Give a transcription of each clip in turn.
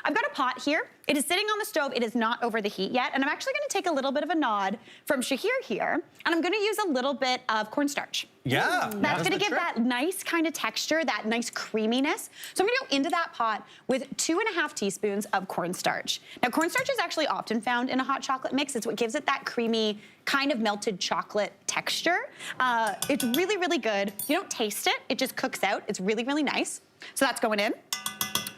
I've got a pot here. It is sitting on the stove. It is not over the heat yet. And I'm actually gonna take a little bit of a nod from Shahir here. And I'm gonna use a little bit of cornstarch. Yeah. That's gonna give that nice kind of texture, that nice creaminess. So I'm gonna go into that pot with 2.5 teaspoons of cornstarch. Now, cornstarch is actually often found in a hot chocolate mix. It's what gives it that creamy, kind of melted chocolate texture. It's really, really good. You don't taste it, it just cooks out. It's really, really nice. So that's going in.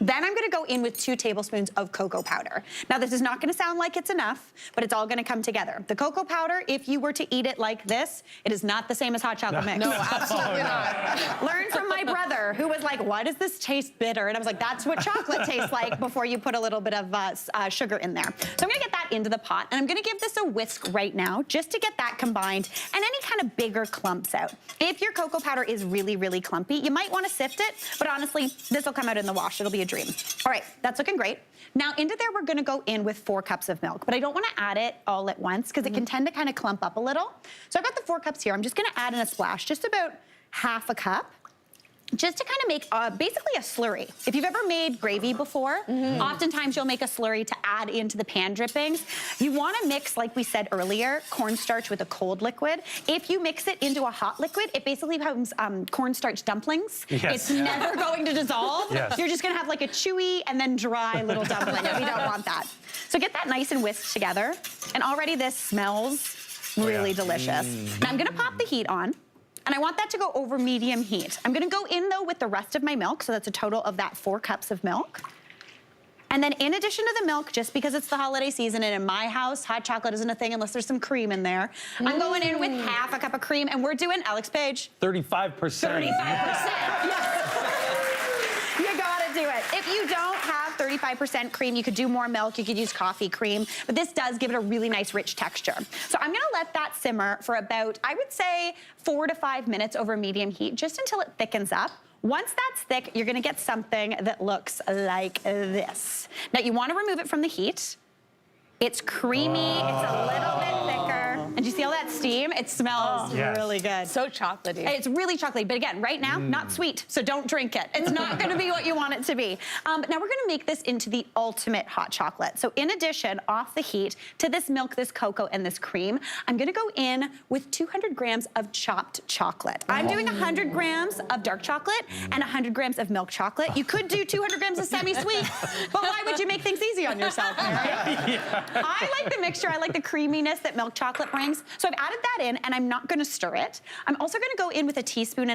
Then I'm gonna go in with 2 tablespoons of cocoa powder. Now this is not gonna sound like it's enough, but it's all gonna come together. The cocoa powder, if you were to eat it like this, it is not the same as hot chocolate mix. No, absolutely not. Learn from my brother, who was like, why does this taste bitter? And I was like, that's what chocolate tastes like before you put a little bit of sugar in there. So I'm gonna get that into the pot, and I'm gonna give this a whisk right now, just to get that combined and any kind of bigger clumps out. If your cocoa powder is really, really clumpy, you might wanna sift it, but honestly, this will come out in the wash. It'll be a dream. All right, that's looking great. Now into there, we're gonna go in with 4 cups of milk, but I don't wanna add it all at once because it can tend to kind of clump up a little. So I've got the 4 cups here. I'm just gonna add in a splash, just about half a cup, just to kind of make basically a slurry. If you've ever made gravy before, oftentimes you'll make a slurry to add into the pan drippings. You wanna mix, like we said earlier, cornstarch with a cold liquid. If you mix it into a hot liquid, it basically becomes cornstarch dumplings. Yes. It's never going to dissolve. Yes. You're just gonna have like a chewy and then dry little dumpling, and we don't want that. So get that nice and whisked together. And already this smells really delicious. Now I'm gonna pop the heat on. And I want that to go over medium heat. I'm gonna go in though with the rest of my milk, so that's a total of that 4 cups of milk. And then in addition to the milk, just because it's the holiday season and in my house, hot chocolate isn't a thing unless there's some cream in there. I'm going in with half a cup of cream, and we're doing, Alex Page. 35%. 35%, yes. You gotta do it. If you don't have 35% cream, you could do more milk, you could use coffee cream, but this does give it a really nice rich texture. So I'm gonna let that simmer for about, I would say, 4 to 5 minutes over medium heat, just until it thickens up. Once that's thick, you're gonna get something that looks like this. Now you wanna remove it from the heat. It's creamy, it's a little bit thicker. And you see all that steam? It smells really good. So chocolatey. It's really chocolatey, but again, right now, not sweet, so don't drink it. It's not gonna be what you want it to be. But now we're gonna make this into the ultimate hot chocolate. So in addition, off the heat, to this milk, this cocoa, and this cream, I'm gonna go in with 200 grams of chopped chocolate. I'm doing 100 grams of dark chocolate and 100 grams of milk chocolate. You could do 200 grams of semi-sweet, but why would you make things easy on yourself, Mary? I like the mixture, I like the creaminess that milk chocolate brings. So I've added that in, and I'm not gonna stir it. I'm also gonna go in with 1.5 teaspoons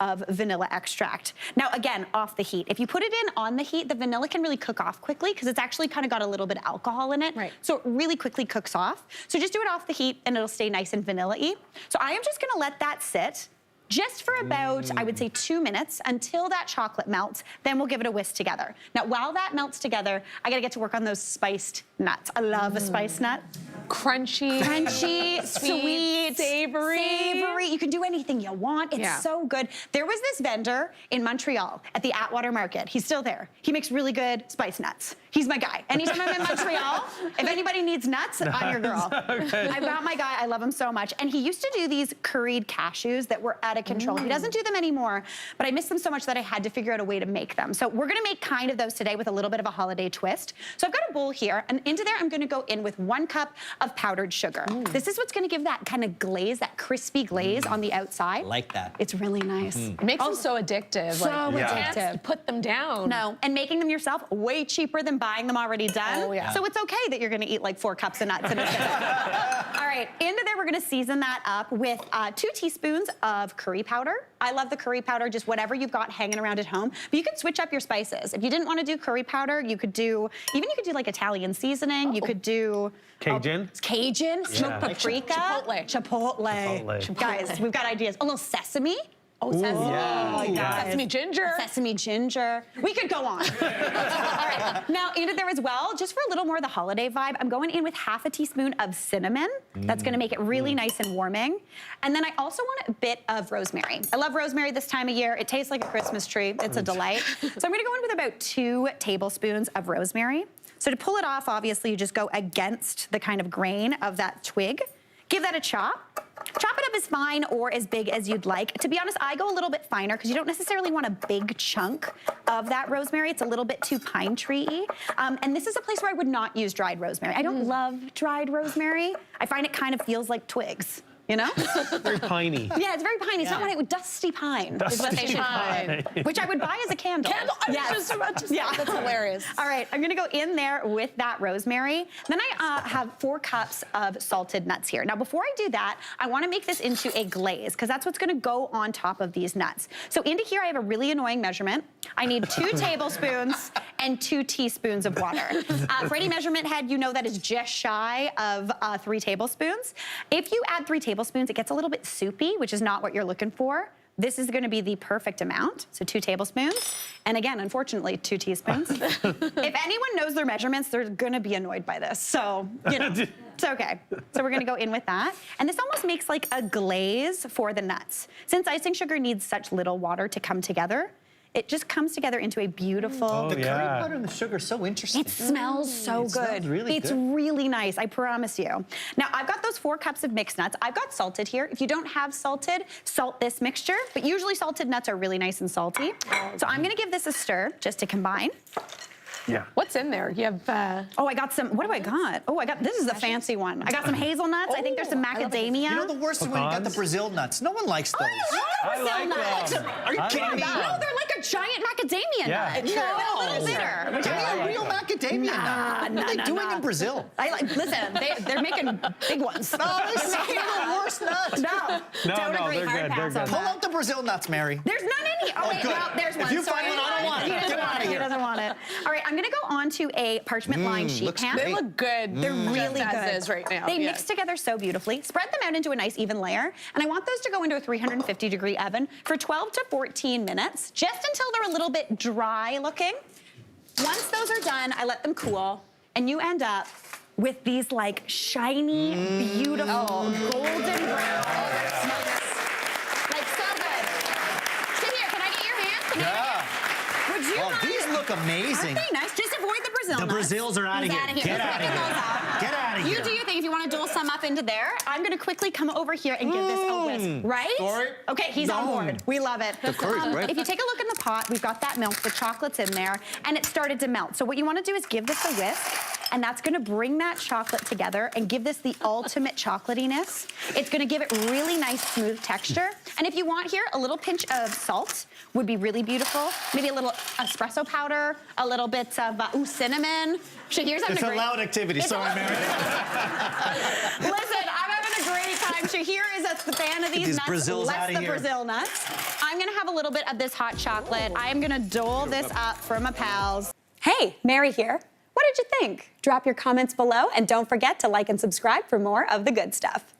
of vanilla extract. Now again, off the heat. If you put it in on the heat, the vanilla can really cook off quickly because it's actually kind of got a little bit of alcohol in it. Right. So it really quickly cooks off. So just do it off the heat and it'll stay nice and vanilla-y. So I am just gonna let that sit just for about, I would say, 2 minutes until that chocolate melts. Then we'll give it a whisk together. Now, while that melts together, I gotta get to work on those spiced nuts. I love a spiced nut. Crunchy. Crunchy, sweet, savory. You can do anything you want. It's so good. There was this vendor in Montreal at the Atwater Market. He's still there. He makes really good spiced nuts. He's my guy. Anytime I'm in Montreal, if anybody needs nuts, I'm your girl. Okay. I've got my guy. I love him so much. And he used to do these curried cashews that were out of control. He doesn't do them anymore, but I miss them so much that I had to figure out a way to make them. So we're gonna make kind of those today with a little bit of a holiday twist. So I've got a bowl here, and into there I'm gonna go in with 1 cup of powdered sugar. This is what's gonna give that kind of glaze, that crispy glaze on the outside. Like that. It's really nice. It makes them so addictive. So addictive. Can't put them down. No, and making them yourself, way cheaper than buying them already done. Oh, yeah. So it's okay that you're gonna eat like 4 cups of nuts in a day. All right, into there we're gonna season that up with 2 teaspoons of curry powder. I love the curry powder, just whatever you've got hanging around at home. But you could switch up your spices. If you didn't wanna do curry powder, you could do like Italian seasoning. You could do Cajun? Cajun, smoked paprika. Chipotle. Guys, we've got ideas. A little sesame. Oh, sesame. Sesame ginger. Sesame ginger. We could go on. All right, now into there as well, just for a little more of the holiday vibe, I'm going in with 1/2 teaspoon of cinnamon. That's gonna make it really nice and warming. And then I also want a bit of rosemary. I love rosemary this time of year. It tastes like a Christmas tree. It's a delight. So I'm gonna go in with about 2 tablespoons of rosemary. So to pull it off, obviously, you just go against the kind of grain of that twig. Give that a chop. Chop it up of is fine or as big as you'd like. To be honest, I go a little bit finer because you don't necessarily want a big chunk of that rosemary. It's a little bit too pine tree-y. And this is a place where I would not use dried rosemary. I don't love dried rosemary. I find it kind of feels like twigs. You know? Very piney. Yeah, it's very piney. It's not what dusty pine. Is what they should pine. Which I would buy as a candle. I was just about to say, that's hilarious. All right, I'm gonna go in there with that rosemary. Then I have 4 cups of salted nuts here. Now, before I do that, I wanna make this into a glaze, because that's what's gonna go on top of these nuts. So into here, I have a really annoying measurement. I need 2 tablespoons and 2 teaspoons of water. For any measurement head, you know that is just shy of 3 tablespoons. If you add 3 tablespoons, it gets a little bit soupy, which is not what you're looking for. This is gonna be the perfect amount, so 2 tablespoons. And again, unfortunately, 2 teaspoons. If anyone knows their measurements, they're gonna be annoyed by this. So, you know, it's okay. So we're gonna go in with that. And this almost makes like a glaze for the nuts. Since icing sugar needs such little water to come together, it just comes together into a beautiful... The curry powder and the sugar is so interesting. It smells so good. Smells really it's good. really nice, I promise you. Now, I've got those 4 cups of mixed nuts. I've got salted here. If you don't have salted, salt this mixture, but usually salted nuts are really nice and salty. So I'm gonna give this a stir just to combine. Yeah. What's in there? You have... Oh, I got some, what do I got? Oh, this is a fancy one. I got some hazelnuts. I think there's some macadamia. You know the worst is when you got the Brazil nuts. No one likes those. I like the Brazil nuts. Are you kidding me? No, they're like a giant macadamia nut. No. They're a little bitter. Which Give me a real macadamia nut. What are they doing in Brazil? Listen, they're making big ones. No, this is the worst nuts. No, don't agree. they're Hard good, pass they're on good. Pull that. out the Brazil nuts, Mary. There's none in here. Oh, wait, good. no, there's one. If you Sorry. find one, I don't want it. He doesn't Get want outta it. He here. doesn't want it. All right, I'm gonna go on to a parchment lined sheet looks pan. great. They look good. They're really Just good. as is right now. They yeah. mix together so beautifully. Spread them out into a nice even layer. And I want those to go into a 350-degree oven for 12 to 14 minutes, just until they're a little bit dry looking. Once those are done, I let them cool, and you end up with these like shiny, beautiful, golden brown. Like so good. Sit here, can I get your hand? Can I get your hand? Would you Oh, mind? these look amazing. Aren't they nice? Just avoid the Brazil The nuts. Brazils are outta He's here. outta here. Get He's outta picking here. those out. Get outta You here. do your thing. If you want to dole some up into there, I'm going to quickly come over here and give this a whisk. Right? Sorry. Okay, he's on board. We love it. curry's great. If you take a look in the pot, we've got that milk, the chocolate's in there, and it started to melt. So what you want to do is give this a whisk, and that's going to bring that chocolate together and give this the ultimate chocolatiness. It's going to give it really nice, smooth texture. And if you want here, a little pinch of salt would be really beautiful. Maybe a little espresso powder, a little bit of cinnamon. Shahir's having It's a a great... loud activity. It's Sorry, a- Mary. Listen, I'm having a great time. Shahir is a fan of these nuts. Brazils Less outta the here. Brazil nuts. I'm gonna have a little bit of this hot chocolate. I am gonna dole this up for my pals. Hey, Mary here. What did you think? Drop your comments below and don't forget to like and subscribe for more of the good stuff.